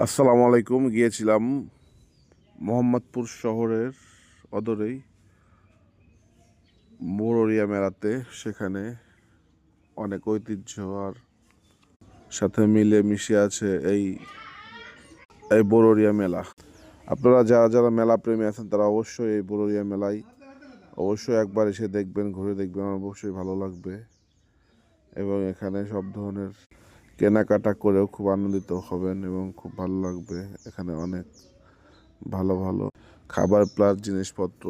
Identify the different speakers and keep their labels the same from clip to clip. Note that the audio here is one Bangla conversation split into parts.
Speaker 1: আসসালামু আলাইকুম। গিয়েছিলাম মোহাম্মদপুর শহরের অদূরেই বড়রিয়া মেলাতে। সেখানে অনেক ঐতিহ্য আর সাথে মিলে মিশে আছে এই এই বড়রিয়া মেলা। আপনারা যারা যারা মেলা প্রেমী আছেন তারা অবশ্যই এই বড়রিয়া মেলায় অবশ্যই একবার এসে দেখবেন, ঘুরে দেখবেন, অবশ্যই ভালো লাগবে। এবং এখানে সব ধরনের কেনাকাটা করেও খুব আনন্দিত হবেন এবং খুব ভালো লাগবে। এখানে অনেক ভালো ভালো খাবার প্লাস জিনিসপত্র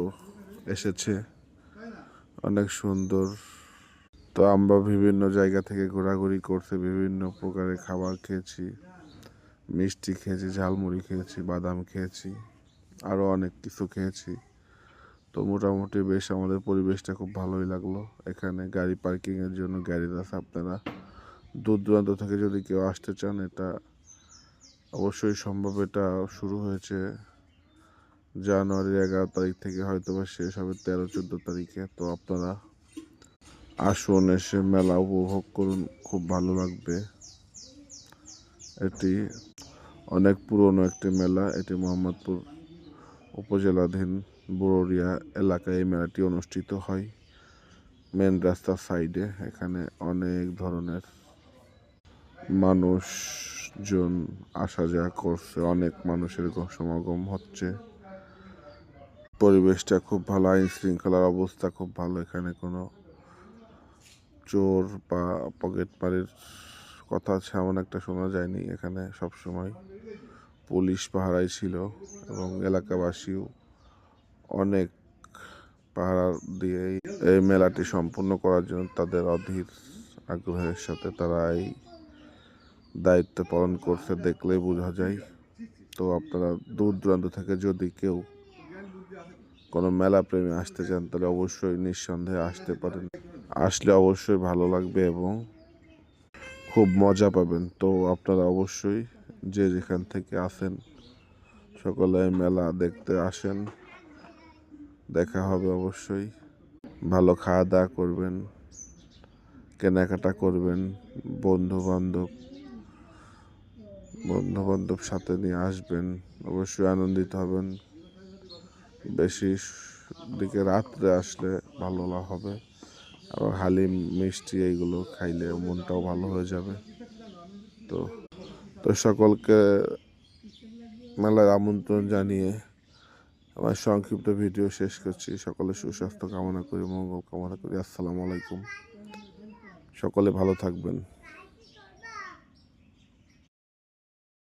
Speaker 1: এসেছে, অনেক সুন্দর। তো আমরা বিভিন্ন জায়গা থেকে ঘোরাঘুরি করতে বিভিন্ন প্রকারের খাবার খেয়েছি, মিষ্টি খেয়েছি, ঝালমুড়ি খেয়েছি, বাদাম খেয়েছি, আরও অনেক কিছু খেয়েছি। তো মোটামুটি বেশ আমাদের পরিবেশটা খুব ভালোই লাগলো। এখানে গাড়ি পার্কিংয়ের জন্য গ্যারেজ আছে। আপনারা দূর দূরান্ত থেকে যদি কেউ আসতে চান এটা অবশ্যই সম্ভব। এটা শুরু হয়েছে জানুয়ারির 11 তারিখ থেকে, হয়তো বা শেষ হবে 13-14 তারিখে। তো আপনারা আসুন, এসে মেলা উপভোগ করুন, খুব ভালো লাগবে। এটি অনেক পুরনো একটি মেলা। এটি মোহাম্মদপুর উপজেলাধীন বড়রিয়া এলাকায় এই মেলাটি অনুষ্ঠিত হয়, মেন রাস্তার সাইডে। এখানে অনেক ধরনের মানুষজন আসা যাওয়া করছে, অনেক মানুষের সমাগম হচ্ছে। পরিবেশটা খুব ভালো, আইন শৃঙ্খলার অবস্থা খুব ভালো। এখানে কোনো চোর বা পকেটমারির কথা তেমন একটা শোনা যায়নি। এখানে সবসময় পুলিশ পাহারায় ছিল এবং এলাকাবাসীও অনেক পাহারা দিয়ে এই মেলাটি সম্পূর্ণ করার জন্য তাদের অধীর আগ্রহের সাথে তারা এই দায়িত্ব পালন করছে, দেখলেই বোঝা যায়। তো আপনারা দূর দূরান্ত থেকে যদি কেউ কোনো মেলা প্রেমী আসতে চান তাহলে অবশ্যই নিঃসন্দেহে আসতে পারেন। আসলে অবশ্যই ভালো লাগবে এবং খুব মজা পাবেন। তো আপনারা অবশ্যই যে যেখান থেকে আসেন সকলে মেলা দেখতে আসেন, দেখা হবে অবশ্যই। ভালো খাওয়া দাওয়া করবেন, কেনাকাটা করবেন, বন্ধু বান্ধব সাথে নিয়ে আসবেন, অবশ্যই আনন্দিত হবেন। বেশি দিকে রাত্রে আসলে ভালো হবে, আবার হালিম মিষ্টি এইগুলো খাইলে মনটাও ভালো হয়ে যাবে। তো তো সকলকে মেলার আমন্ত্রণ জানিয়ে আমার সংক্ষিপ্ত ভিডিও শেষ করছি। সকলে সুস্বাস্থ্য কামনা করি, মঙ্গল কামনা করি। আসসালামু আলাইকুম। সকলে ভালো থাকবেন।